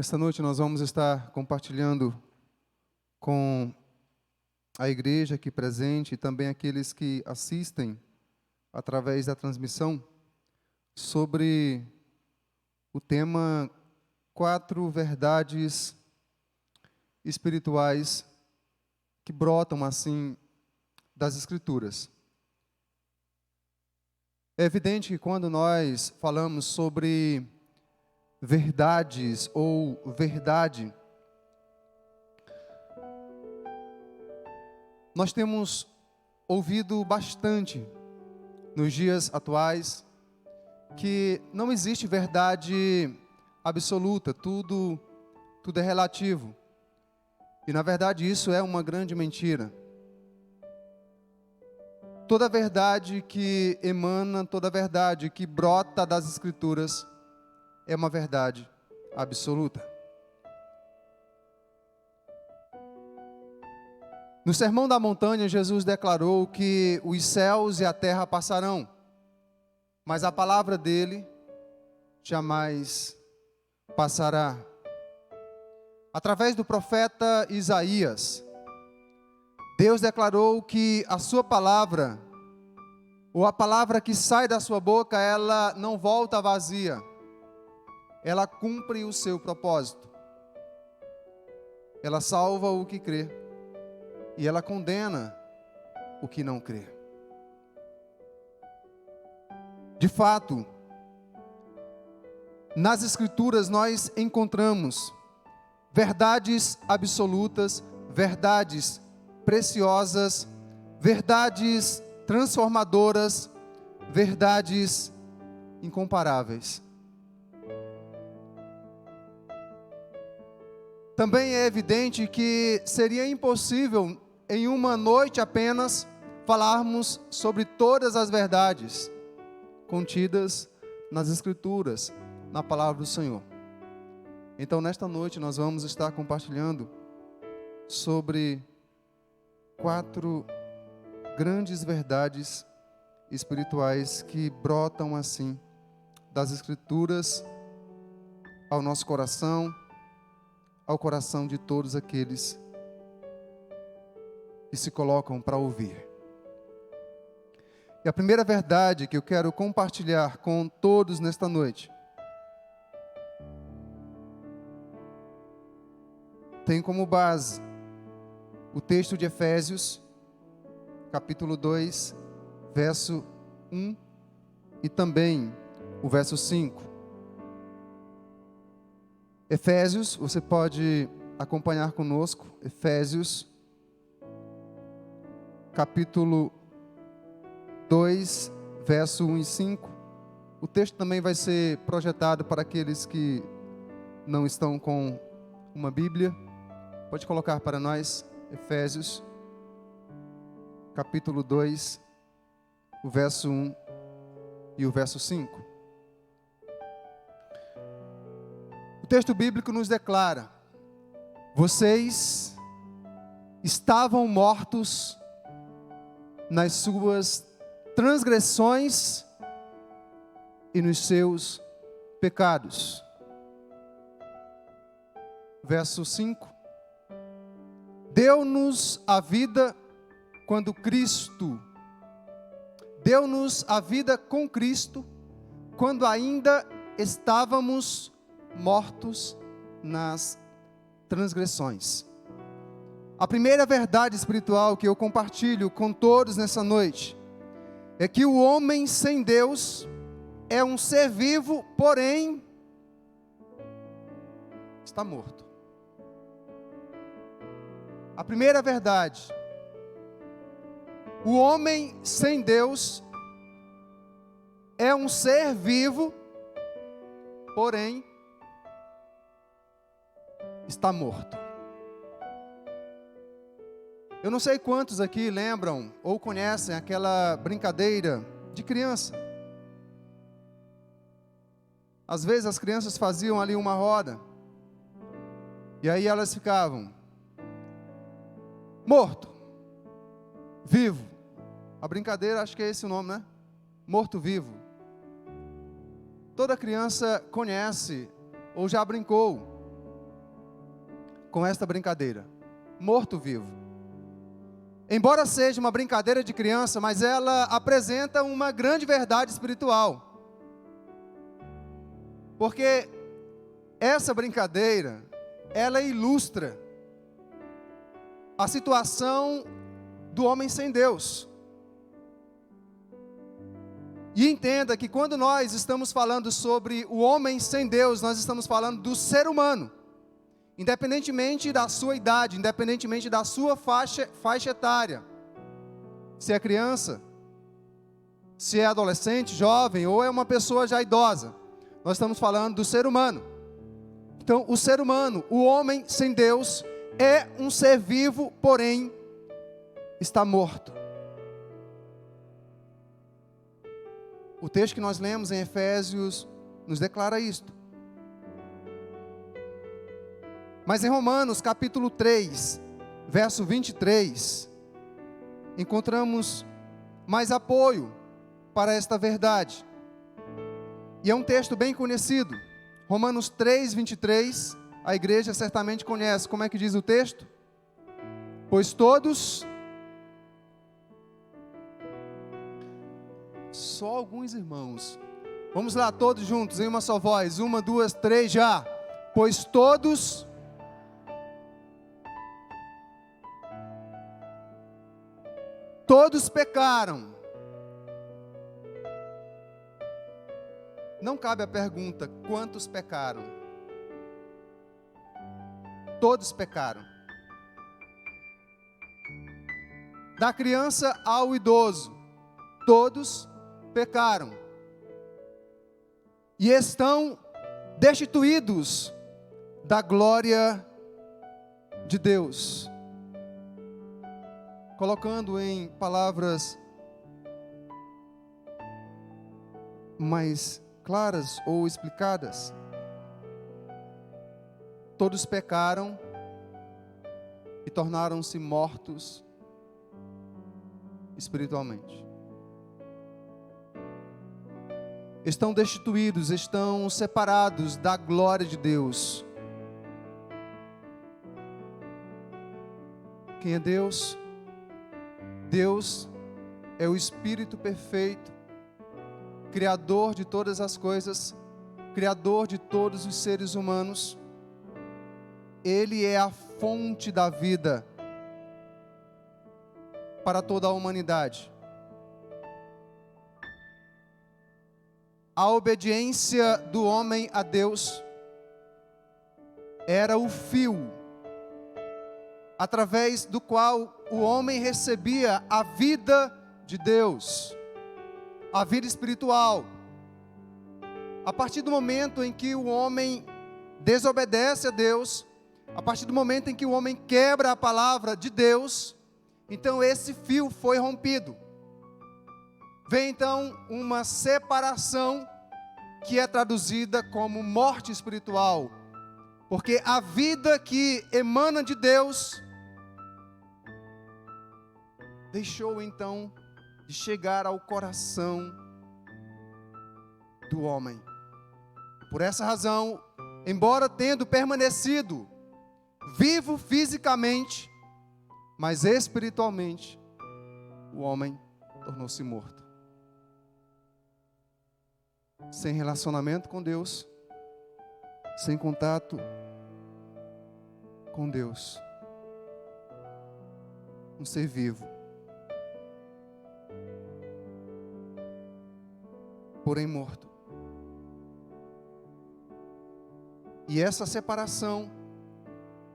Esta noite nós vamos estar compartilhando com a igreja aqui presente e também aqueles que assistem através da transmissão sobre o tema 4 verdades espirituais que brotam assim das Escrituras. É evidente que quando nós falamos sobre verdades ou verdade, nós temos ouvido bastante nos dias atuais que não existe verdade absoluta, tudo é relativo. E na verdade isso é uma grande mentira. Toda verdade que emana, toda verdade que brota das Escrituras é uma verdade absoluta. No Sermão da Montanha, Jesus declarou que os céus e a terra passarão, mas a palavra dele jamais passará. Através do profeta Isaías, Deus declarou que a sua palavra, ou a palavra que sai da sua boca, ela não volta vazia. Ela cumpre o seu propósito. Ela salva o que crê e ela condena o que não crê. De fato, nas Escrituras nós encontramos verdades absolutas, verdades preciosas, verdades transformadoras, verdades incomparáveis. Também é evidente que seria impossível, em uma noite apenas, falarmos sobre todas as verdades contidas nas Escrituras, na palavra do Senhor. Então, nesta noite, nós vamos estar compartilhando sobre 4 grandes verdades espirituais que brotam assim das Escrituras ao nosso coração, ao coração de todos aqueles que se colocam para ouvir. E a primeira verdade que eu quero compartilhar com todos nesta noite tem como base o texto de Efésios, capítulo 2, verso 1 e também o verso 5. Efésios, você pode acompanhar conosco, Efésios, capítulo 2, verso 1 e 5. O texto também vai ser projetado para aqueles que não estão com uma Bíblia. Pode colocar para nós, Efésios, capítulo 2, o verso 1 e o verso 5. O texto bíblico nos declara: vocês estavam mortos nas suas transgressões e nos seus pecados. Verso 5. Deu-nos a vida quando Cristo, deu-nos a vida com Cristo, quando ainda estávamos mortos nas transgressões. A primeira verdade espiritual que eu compartilho com todos nessa noite é que o homem sem Deus é um ser vivo, porém está morto. A primeira verdade: o homem sem Deus é um ser vivo, porém está morto. Eu não sei quantos aqui lembram ou conhecem aquela brincadeira de criança. Às vezes as crianças faziam ali uma roda, e aí elas ficavam morto, vivo. A brincadeira, acho que é esse o nome, né? Morto-vivo. Toda criança conhece ou já brincou com esta brincadeira: morto-vivo. Embora seja uma brincadeira de criança, mas ela apresenta uma grande verdade espiritual. Porque essa brincadeira, ela ilustra a situação do homem sem Deus. E entenda que quando nós estamos falando sobre o homem sem Deus, nós estamos falando do ser humano. Independentemente da sua idade, independentemente da sua faixa etária. Se é criança, se é adolescente, jovem, ou é uma pessoa já idosa. Nós estamos falando do ser humano. Então, o ser humano, o homem sem Deus, é um ser vivo, porém, está morto. O texto que nós lemos em Efésios nos declara isto. Mas em Romanos capítulo 3, verso 23, encontramos mais apoio para esta verdade. E é um texto bem conhecido. Romanos 3, 23, a igreja certamente conhece. Como é que diz o texto? Pois todos... Só alguns irmãos. Vamos lá, todos juntos, em uma só voz. 1, 2, 3, já. Pois todos pecaram. Não cabe a pergunta: quantos pecaram? Todos pecaram. Da criança ao idoso, todos pecaram. E estão destituídos da glória de Deus. Colocando em palavras mais claras ou explicadas, todos pecaram e tornaram-se mortos espiritualmente. Estão destituídos, estão separados da glória de Deus. Quem é Deus? Deus é o Espírito perfeito, Criador de todas as coisas, Criador de todos os seres humanos. Ele é a fonte da vida para toda a humanidade. A obediência do homem a Deus era o fio através do qual o homem recebia a vida de Deus, a vida espiritual. A partir do momento em que o homem desobedece a Deus, a partir do momento em que o homem quebra a palavra de Deus, então esse fio foi rompido. Vem então uma separação que é traduzida como morte espiritual, porque a vida que emana de Deus deixou então de chegar ao coração do homem. Por essa razão, embora tendo permanecido vivo fisicamente, mas espiritualmente, o homem tornou-se morto. Sem relacionamento com Deus, sem contato com Deus. Um ser vivo, porém morto. E essa separação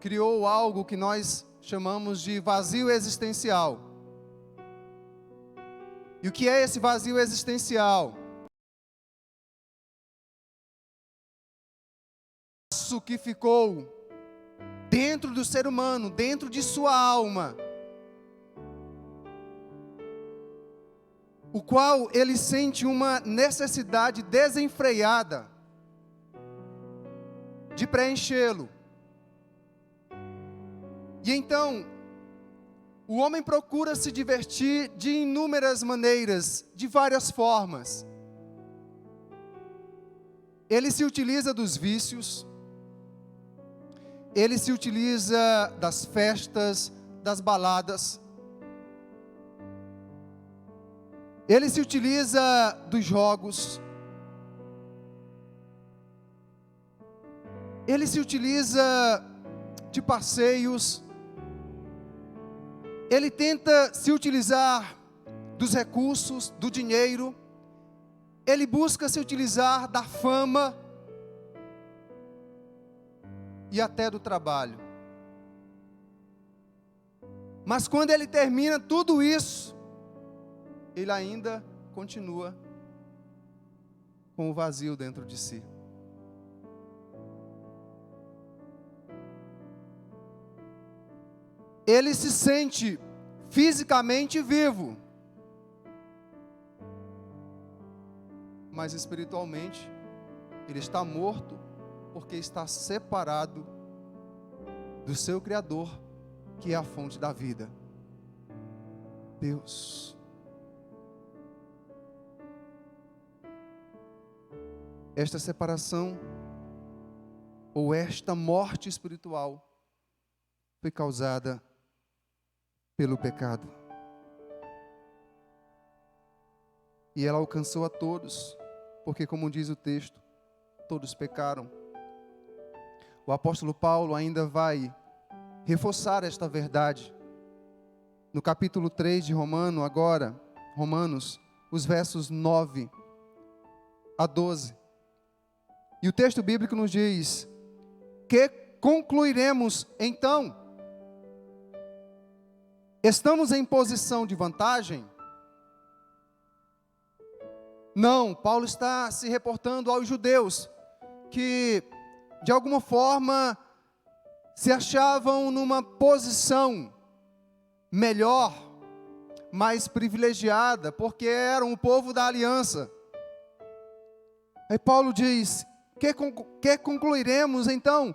criou algo que nós chamamos de vazio existencial. E o que é esse vazio existencial? Isso que ficou dentro do ser humano, dentro de sua alma, o qual ele sente uma necessidade desenfreada de preenchê-lo. E então, o homem procura se divertir de inúmeras maneiras, de várias formas. Ele se utiliza dos vícios, ele se utiliza das festas, das baladas. Ele se utiliza dos jogos. Ele se utiliza de passeios. Ele tenta se utilizar dos recursos, do dinheiro. Ele busca se utilizar da fama e até do trabalho. Mas quando ele termina tudo isso, ele ainda continua com o vazio dentro de si. Ele se sente fisicamente vivo, mas espiritualmente ele está morto, porque está separado do seu Criador, que é a fonte da vida, Deus. Esta separação, ou esta morte espiritual, foi causada pelo pecado. E ela alcançou a todos, porque, como diz o texto, todos pecaram. O apóstolo Paulo ainda vai reforçar esta verdade no capítulo 3 de Romanos, os versos 9 a 12. E o texto bíblico nos diz: que concluiremos então? Estamos em posição de vantagem? Não, Paulo está se reportando aos judeus que, de alguma forma, se achavam numa posição melhor, mais privilegiada, porque eram o povo da aliança. Aí Paulo diz: que concluiremos então?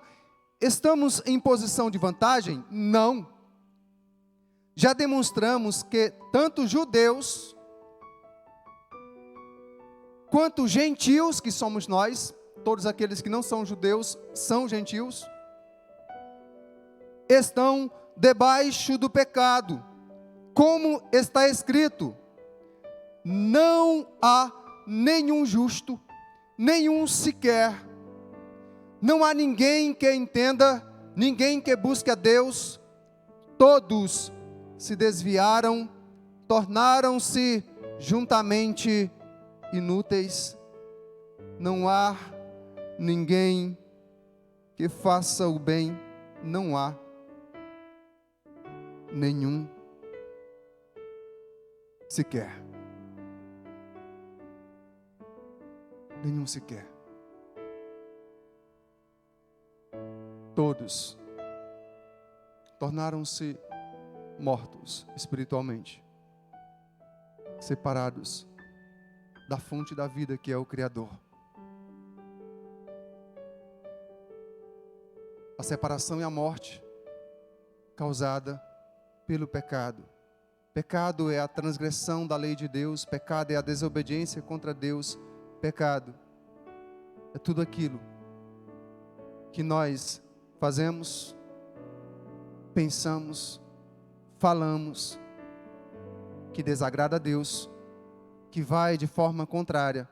Estamos em posição de vantagem? Não. Já demonstramos que tanto judeus quanto gentios, que somos nós, todos aqueles que não são judeus são gentios, estão debaixo do pecado, como está escrito: não há nenhum justo, nenhum sequer, não há ninguém que entenda, ninguém que busque a Deus, todos se desviaram, tornaram-se juntamente inúteis, não há ninguém que faça o bem, não há nenhum sequer. Nenhum sequer. Todos tornaram-se mortos espiritualmente, separados da fonte da vida, que é o Criador. A separação e a morte causada pelo pecado. Pecado é a transgressão da lei de Deus, pecado é a desobediência contra Deus, pecado é tudo aquilo que nós fazemos, pensamos, falamos, que desagrada a Deus, que vai de forma contrária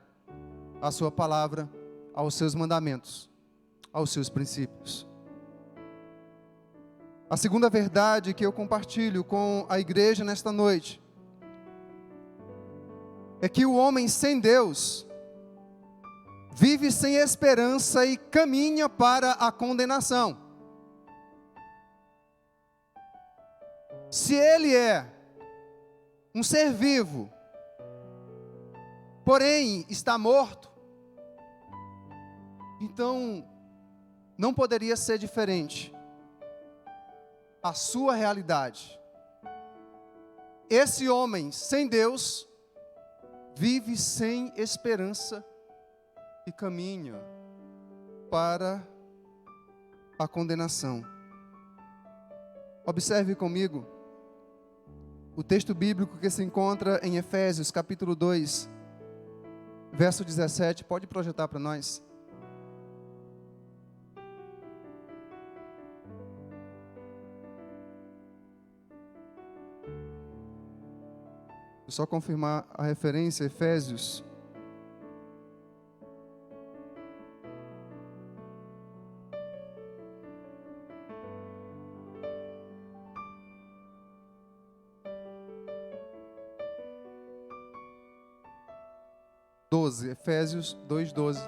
à sua palavra, aos seus mandamentos, aos seus princípios. A segunda verdade que eu compartilho com a igreja nesta noite é que o homem sem Deus vive sem esperança e caminha para a condenação. Se ele é um ser vivo, porém está morto, então não poderia ser diferente a sua realidade. Esse homem sem Deus vive sem esperança e caminha para a condenação. Observe comigo o texto bíblico que se encontra em Efésios capítulo 2, verso 17, pode projetar para nós. Vou só confirmar a referência, Efésios. Efésios 2:12.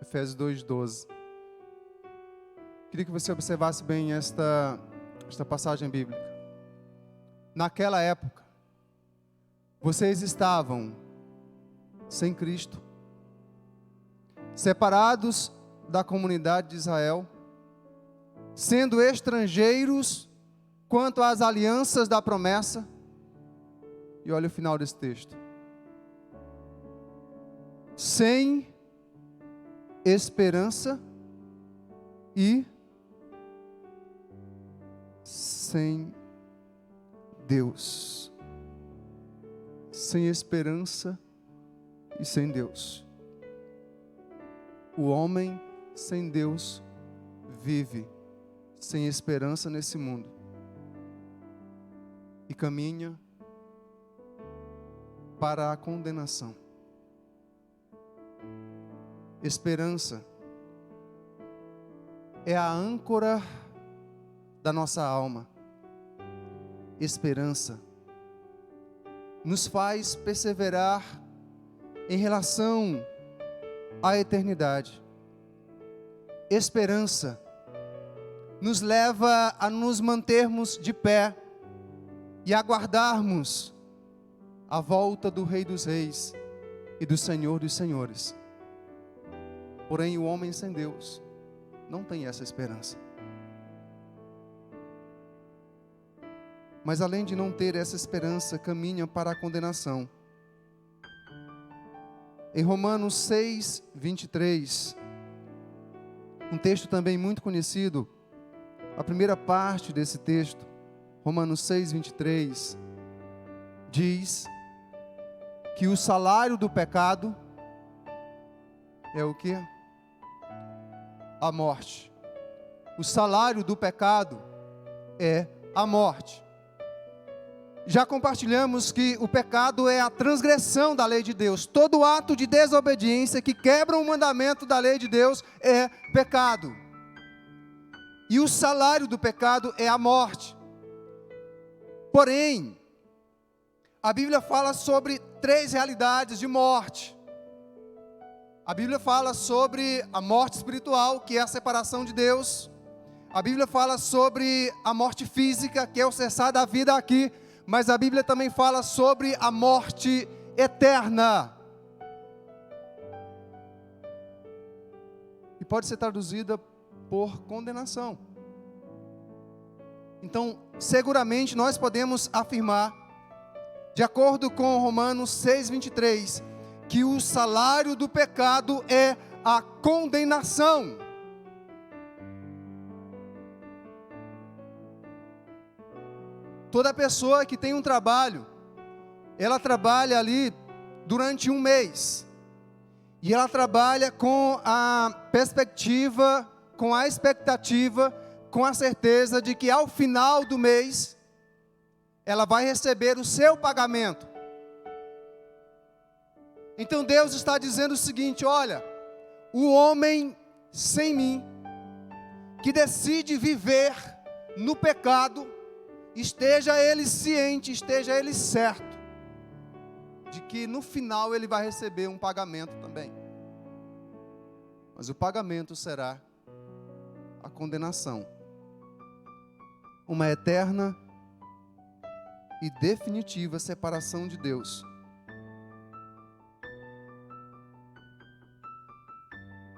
Efésios 2:12. Queria que você observasse bem esta passagem bíblica. Naquela época, vocês estavam sem Cristo, separados da comunidade de Israel, sendo estrangeiros quanto às alianças da promessa. E olha o final desse texto. Sem esperança e sem Deus. Sem esperança e sem Deus. O homem sem Deus vive sem esperança nesse mundo e caminha para a condenação. Esperança é a âncora da nossa alma. Esperança nos faz perseverar em relação à eternidade. Esperança nos leva a nos mantermos de pé e aguardarmos a volta do Rei dos Reis e do Senhor dos Senhores. Porém, o homem sem Deus não tem essa esperança. Mas além de não ter essa esperança, caminha para a condenação. Em Romanos 6:23, um texto também muito conhecido, a primeira parte desse texto, Romanos 6:23, diz que o salário do pecado é o quê? A morte. O salário do pecado é a morte. Já compartilhamos que o pecado é a transgressão da lei de Deus. Todo ato de desobediência que quebra o mandamento da lei de Deus é pecado. E o salário do pecado é a morte. Porém, a Bíblia fala sobre 3 realidades de morte. A Bíblia fala sobre a morte espiritual, que é a separação de Deus. A Bíblia fala sobre a morte física, que é o cessar da vida aqui. Mas a Bíblia também fala sobre a morte eterna. E pode ser traduzida por condenação. Então, seguramente nós podemos afirmar, de acordo com Romanos 6:23, que o salário do pecado é a condenação. Toda pessoa que tem um trabalho, ela trabalha ali durante um mês. E ela trabalha com a perspectiva, com a expectativa, com a certeza de que ao final do mês, ela vai receber o seu pagamento. Então Deus está dizendo o seguinte: olha, o homem sem mim, que decide viver no pecado, esteja ele ciente, esteja ele certo, de que no final ele vai receber um pagamento também. Mas o pagamento será a condenação. Uma eterna e definitiva separação de Deus.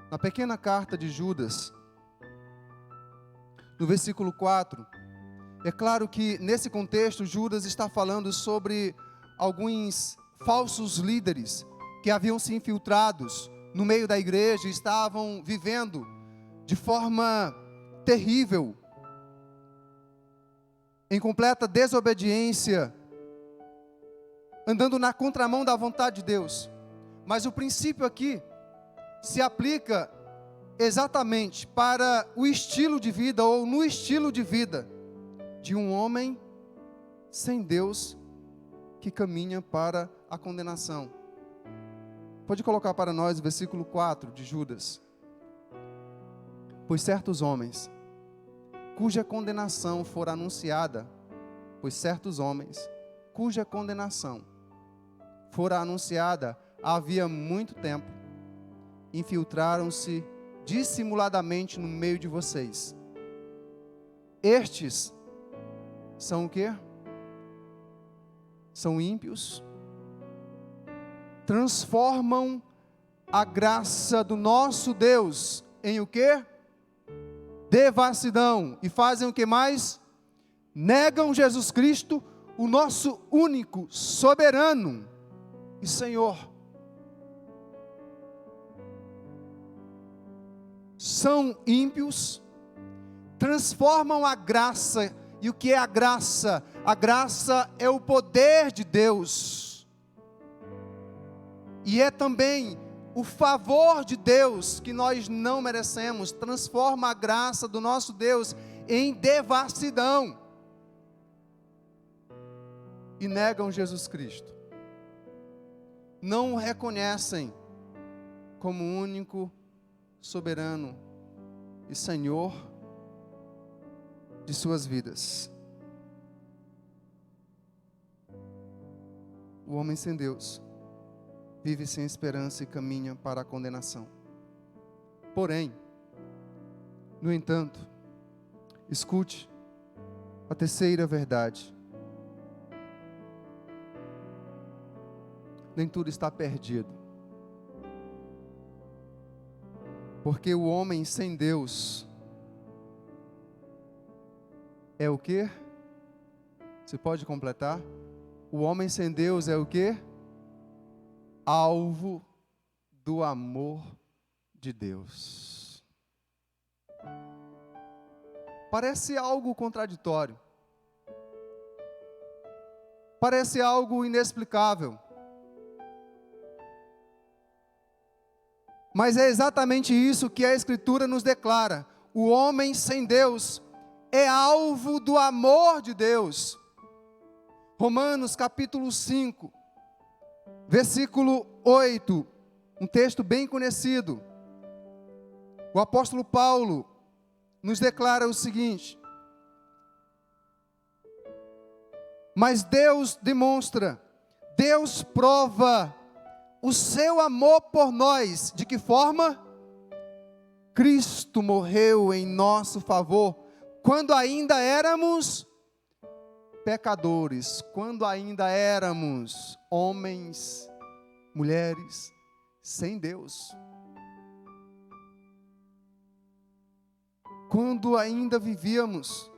Na pequena carta de Judas, no versículo 4, é claro que nesse contexto Judas está falando sobre alguns falsos líderes que haviam se infiltrados no meio da igreja e estavam vivendo de forma terrível, em completa desobediência, andando na contramão da vontade de Deus. Mas o princípio aqui se aplica exatamente para o estilo de vida, ou no estilo de vida de um homem sem Deus que caminha para a condenação. Pode colocar para nós o versículo 4 de Judas. Pois certos homens, cuja condenação for anunciada, havia muito tempo, infiltraram-se dissimuladamente no meio de vocês. Estes são o quê? São ímpios, transformam a graça do nosso Deus em o quê? Devassidão. E fazem o que mais? Negam Jesus Cristo, o nosso único, soberano e Senhor. São ímpios, transformam a graça. E o que é a graça? A graça é o poder de Deus. E é também o favor de Deus que nós não merecemos. Transforma a graça do nosso Deus em devassidão. E negam Jesus Cristo. Não o reconhecem como único, soberano e Senhor de suas vidas. O homem sem Deus vive sem esperança e caminha para a condenação. Porém, no entanto, escute a terceira verdade. Nem tudo está perdido. Porque o homem sem Deus é o quê? Você pode completar? O homem sem Deus é o quê? Alvo do amor de Deus. Parece algo contraditório. Parece algo inexplicável. Mas é exatamente isso que a Escritura nos declara. O homem sem Deus é alvo do amor de Deus. Romanos capítulo 5, versículo 8, um texto bem conhecido. O apóstolo Paulo nos declara o seguinte: mas Deus demonstra, Deus prova o seu amor por nós. De que forma? Cristo morreu em nosso favor, quando ainda éramos pecadores, quando ainda éramos homens, mulheres, sem Deus. Quando ainda vivíamos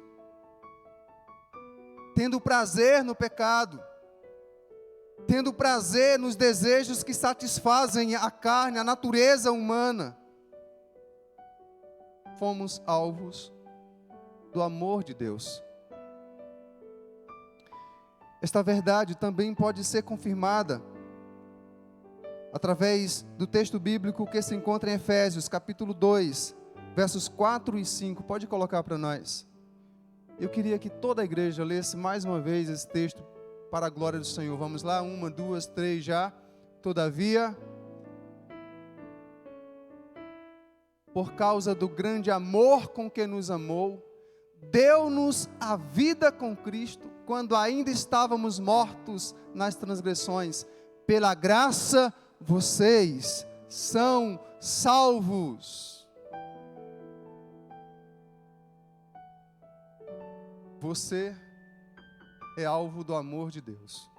tendo prazer no pecado, tendo prazer nos desejos que satisfazem a carne, a natureza humana, fomos alvos do amor de Deus. Esta verdade também pode ser confirmada através do texto bíblico que se encontra em Efésios, capítulo 2, versos 4 e 5. Pode colocar para nós. Eu queria que toda a igreja lesse mais uma vez esse texto para a glória do Senhor. Vamos lá, 1, 2, 3 já. Todavia, por causa do grande amor com que nos amou, deu-nos a vida com Cristo, quando ainda estávamos mortos nas transgressões. Pela graça, vocês são salvos. Você é alvo do amor de Deus.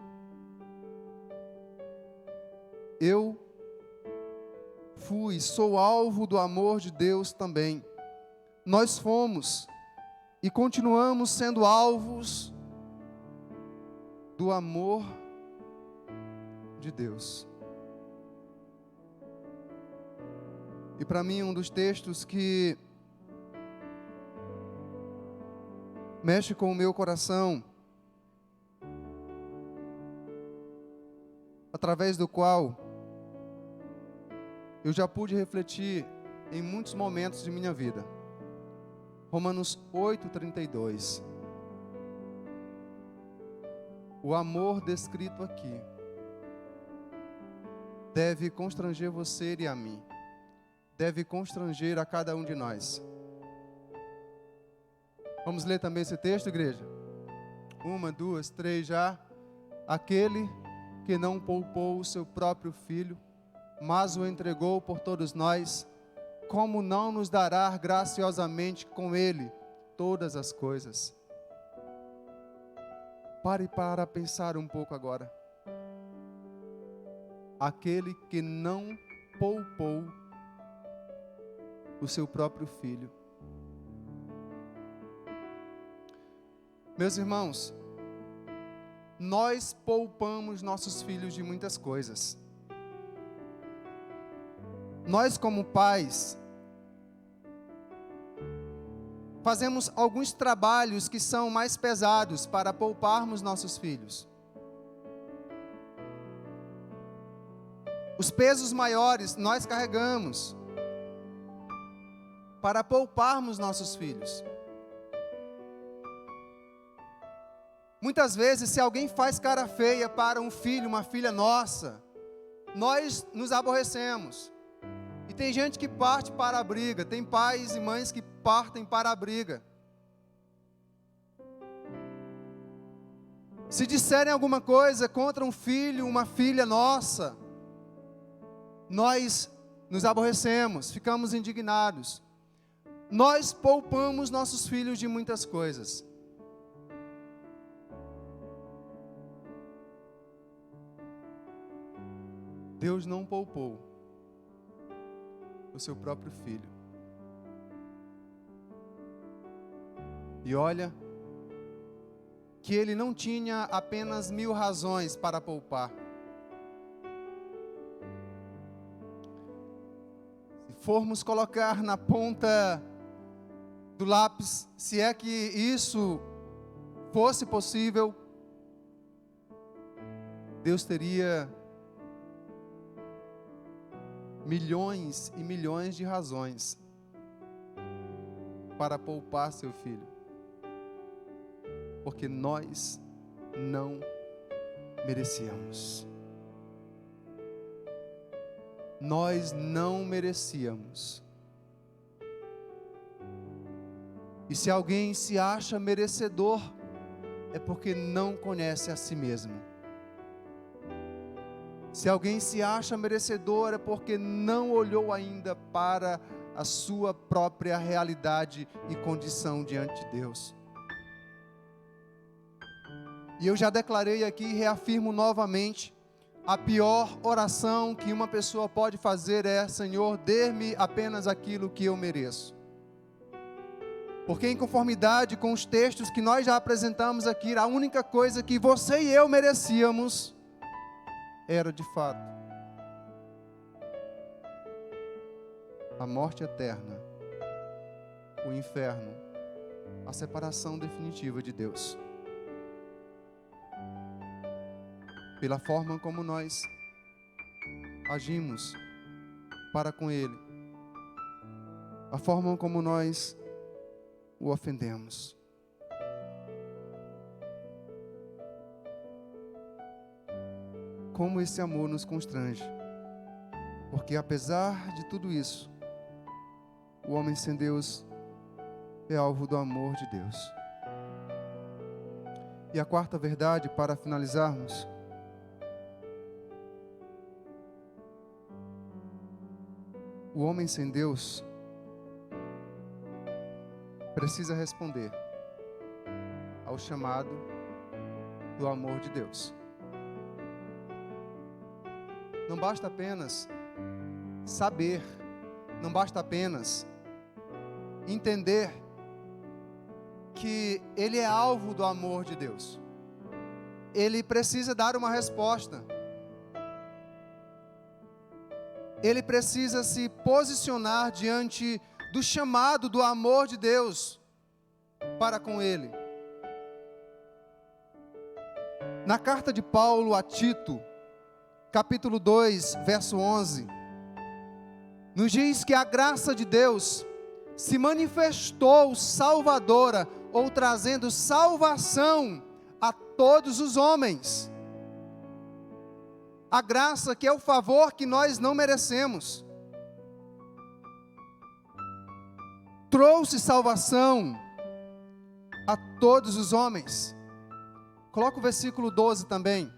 Eu sou alvo do amor de Deus também. Nós fomos e continuamos sendo alvos do amor de Deus. E para mim, um dos textos que mexe com o meu coração, através do qual eu já pude refletir em muitos momentos de minha vida. Romanos 8:32. O amor descrito aqui deve constranger você e a mim. Deve constranger a cada um de nós. Vamos ler também esse texto, igreja? 1, 2, 3 já. Aquele que não poupou o seu próprio filho, mas o entregou por todos nós, como não nos dará graciosamente com ele todas as coisas? Pare para pensar um pouco agora. Aquele que não poupou o seu próprio filho. Meus irmãos, nós poupamos nossos filhos de muitas coisas. Nós, como pais, fazemos alguns trabalhos que são mais pesados para pouparmos nossos filhos. Os pesos maiores nós carregamos para pouparmos nossos filhos. Muitas vezes, se alguém faz cara feia para um filho, uma filha nossa, nós nos aborrecemos. E tem gente que parte para a briga, tem pais e mães que partem para a briga. Se disserem alguma coisa contra um filho, uma filha nossa, nós nos aborrecemos, ficamos indignados. Nós poupamos nossos filhos de muitas coisas. Deus não poupou o seu próprio filho. E olha, que ele não tinha apenas 1000 razões para poupar. Se formos colocar na ponta do lápis, se é que isso fosse possível, Deus teria milhões e milhões de razões para poupar seu filho, porque nós não merecíamos. Nós não merecíamos. E se alguém se acha merecedor, é porque não conhece a si mesmo. Se alguém se acha merecedor, é porque não olhou ainda para a sua própria realidade e condição diante de Deus. E eu já declarei aqui e reafirmo novamente, a pior oração que uma pessoa pode fazer é: Senhor, dê-me apenas aquilo que eu mereço. Porque em conformidade com os textos que nós já apresentamos aqui, a única coisa que você e eu merecíamos era de fato a morte eterna, o inferno, a separação definitiva de Deus. Pela forma como nós agimos para com Ele, a forma como nós o ofendemos. Como esse amor nos constrange, porque apesar de tudo isso, o homem sem Deus é alvo do amor de Deus. E a quarta verdade, para finalizarmos: o homem sem Deus precisa responder ao chamado do amor de Deus. Não basta apenas saber, não basta apenas entender que ele é alvo do amor de Deus. Ele precisa dar uma resposta. Ele precisa se posicionar diante do chamado do amor de Deus para com ele. Na carta de Paulo a Tito, capítulo 2, verso 11, nos diz que a graça de Deus se manifestou salvadora, ou trazendo salvação a todos os homens. A graça que é o favor que nós não merecemos. Trouxe salvação a todos os homens. Coloca o versículo 12 também.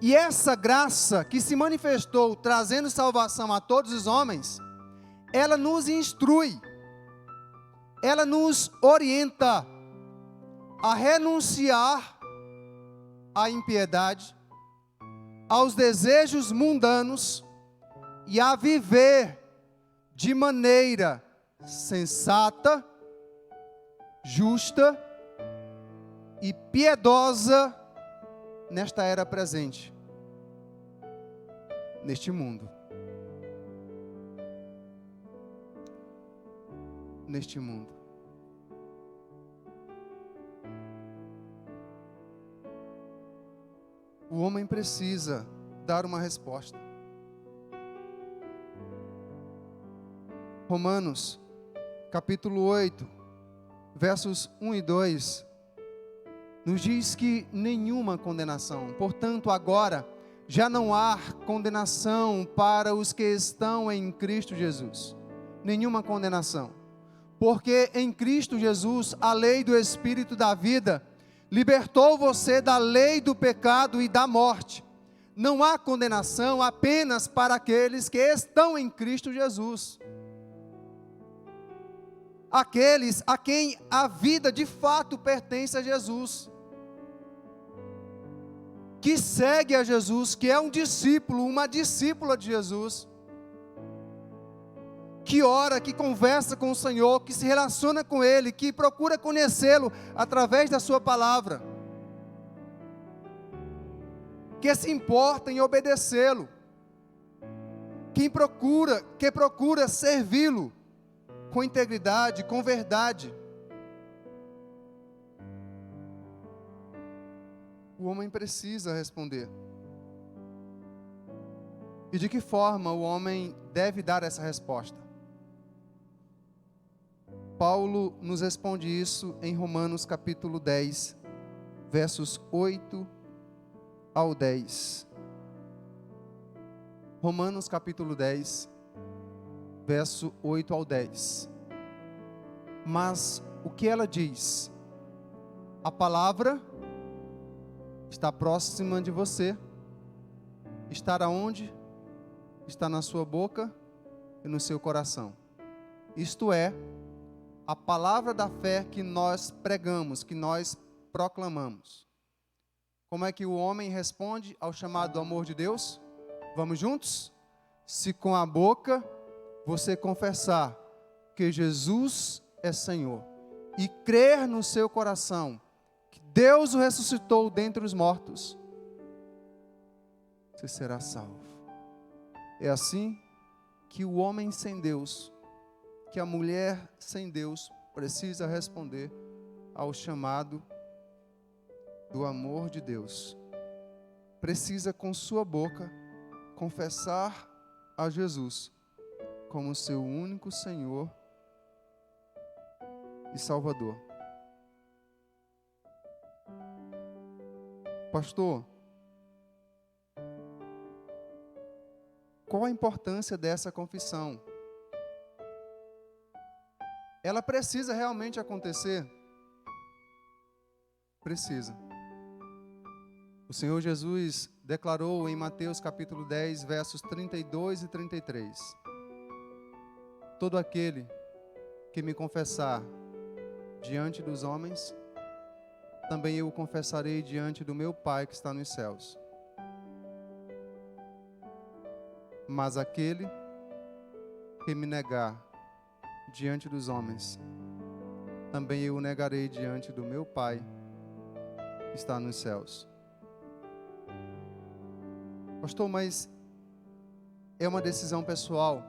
E essa graça que se manifestou trazendo salvação a todos os homens, ela nos instrui, ela nos orienta a renunciar à impiedade, aos desejos mundanos e a viver de maneira sensata, justa e piedosa nesta era presente, neste mundo. Neste mundo. O homem precisa dar uma resposta. Romanos, capítulo 8, versos 1 e 2, nos diz que nenhuma condenação, portanto agora, já não há condenação para os que estão em Cristo Jesus. Nenhuma condenação. Porque em Cristo Jesus, a lei do Espírito da vida, libertou você da lei do pecado e da morte. Não há condenação apenas para aqueles que estão em Cristo Jesus. Aqueles a quem a vida de fato pertence a Jesus. Que segue a Jesus, que é um discípulo, uma discípula de Jesus. Que ora, que conversa com o Senhor, que se relaciona com Ele, que procura conhecê-lo através da sua palavra. Que se importa em obedecê-lo. Que procura servi-lo com integridade, com verdade. O homem precisa responder. E de que forma o homem deve dar essa resposta? Paulo nos responde isso em Romanos capítulo 10, versos 8 ao 10. Romanos capítulo 10, verso 8 ao 10. Mas o que ela diz? A palavra está próxima de você. Está aonde? Está na sua boca e no seu coração. Isto é, a palavra da fé que nós pregamos, que nós proclamamos. Como é que o homem responde ao chamado do amor de Deus? Vamos juntos? Se com a boca você confessar que Jesus é Senhor e crer no seu coração que Deus o ressuscitou dentre os mortos, você será salvo. É assim que o homem sem Deus, que a mulher sem Deus precisa responder ao chamado do amor de Deus. Precisa com sua boca confessar a Jesus como seu único Senhor e Salvador. Pastor, qual a importância dessa confissão? Ela precisa realmente acontecer? Precisa. O Senhor Jesus declarou em Mateus capítulo 10, versos 32 e 33. Todo aquele que me confessar diante dos homens, também eu o confessarei diante do meu Pai que está nos céus. Mas aquele que me negar diante dos homens, também eu o negarei diante do meu Pai que está nos céus. Pastor, mas é uma decisão pessoal.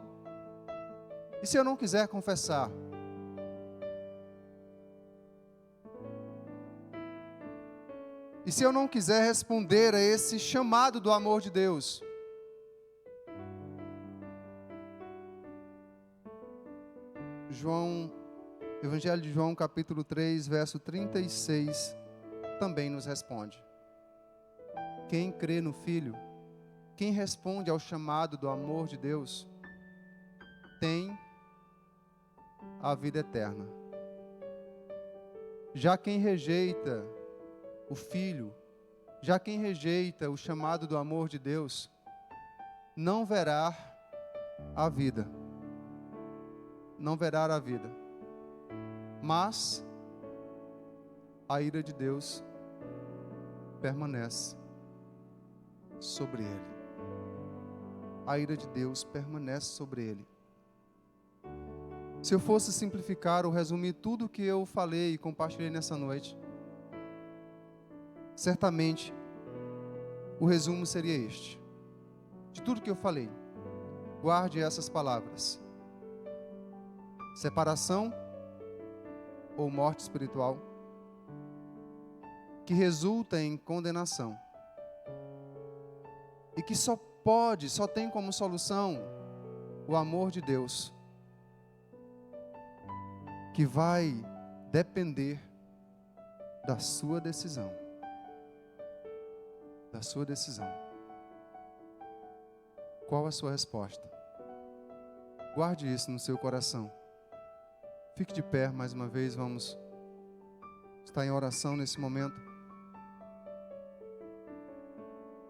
E se eu não quiser confessar? E se eu não quiser responder a esse chamado do amor de Deus? João Evangelho de João, capítulo 3, verso 36, também nos responde. Quem crê no Filho, quem responde ao chamado do amor de Deus, tem a vida eterna. Já quem rejeita o Filho, já quem rejeita o chamado do amor de Deus, não verá a vida. Não verá a vida. Mas a ira de Deus permanece sobre ele. A ira de Deus permanece sobre ele. Se eu fosse simplificar ou resumir tudo o que eu falei e compartilhei nessa noite, certamente o resumo seria este. De tudo que eu falei, guarde essas palavras: separação ou morte espiritual, que resulta em condenação, e que só tem como solução o amor de Deus, que vai depender da sua decisão. Da sua decisão. Qual a sua resposta? Guarde isso no seu coração. Fique de pé mais uma vez, vamos estar em oração nesse momento.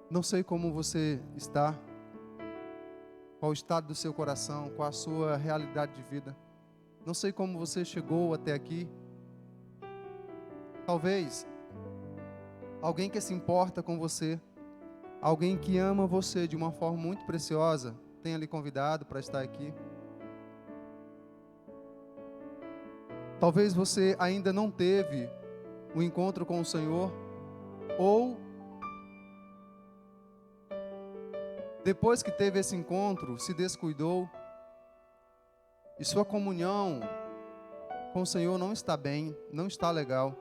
Não sei como você está, qual o estado do seu coração, qual a sua realidade de vida. Não sei como você chegou até aqui. Talvez alguém que se importa com você, alguém que ama você de uma forma muito preciosa, tenha lhe convidado para estar aqui. Talvez você ainda não teve um encontro com o Senhor, ou depois que teve esse encontro, se descuidou, e sua comunhão com o Senhor não está bem, não está legal.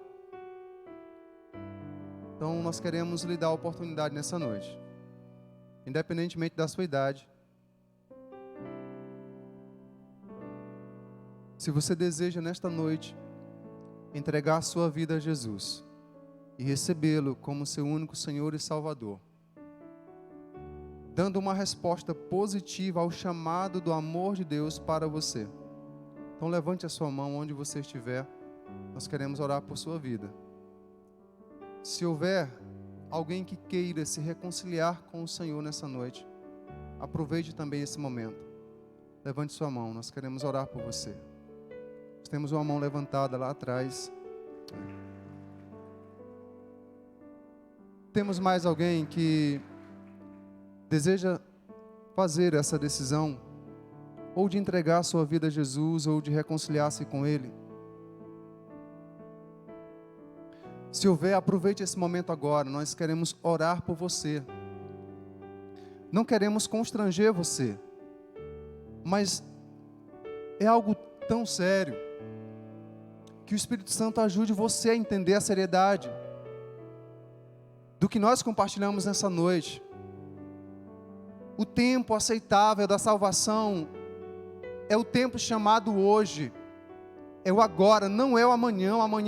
Então nós queremos lhe dar a oportunidade nessa noite, independentemente da sua idade. Se você deseja nesta noite entregar a sua vida a Jesus e recebê-lo como seu único Senhor e Salvador, dando uma resposta positiva ao chamado do amor de Deus para você, então levante a sua mão onde você estiver. Nós queremos orar por sua vida. Se houver alguém que queira se reconciliar com o Senhor nessa noite, aproveite também esse momento. Levante sua mão, nós queremos orar por você. Nós temos uma mão levantada lá atrás. Temos mais alguém que deseja fazer essa decisão, ou de entregar a sua vida a Jesus, ou de reconciliar-se com Ele? Se houver, aproveite esse momento agora. Nós queremos orar por você. Não queremos constranger você, mas é algo tão sério que o Espírito Santo ajude você a entender a seriedade do que nós compartilhamos nessa noite. O tempo aceitável da salvação é o tempo chamado hoje, é o agora, não é o amanhã. O amanhã